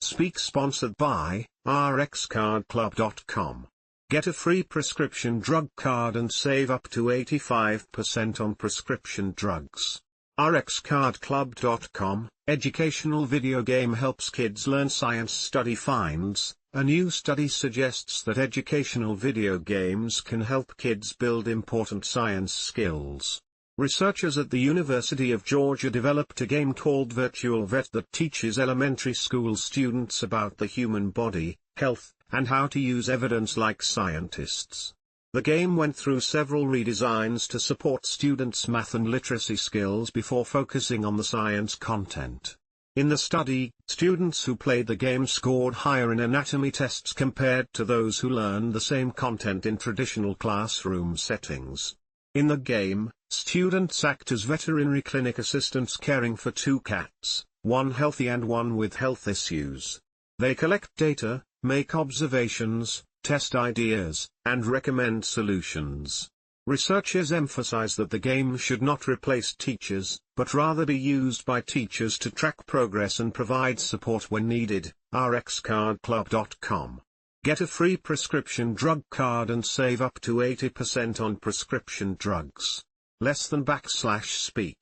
Speak sponsored by rxcardclub.com. Get a free prescription drug card and save up to 85% on prescription drugs. rxcardclub.com, educational video game helps kids learn science. Study finds, a new study suggests that educational video games can help kids build important science skills. Researchers at the University of Georgia developed a game called Virtual Vet that teaches elementary school students about the human body, health, and how to use evidence like scientists. The game went through several redesigns to support students' math and literacy skills before focusing on the science content. In the study, students who played the game scored higher in anatomy tests compared to those who learned the same content in traditional classroom settings. In the game, students act as veterinary clinic assistants caring for two cats, one healthy and one with health issues. They collect data, make observations, test ideas, and recommend solutions. Researchers emphasize that the game should not replace teachers, but rather be used by teachers to track progress and provide support when needed. rxcardclub.com. Get a free prescription drug card and save up to 80% on prescription drugs. Less than /speak.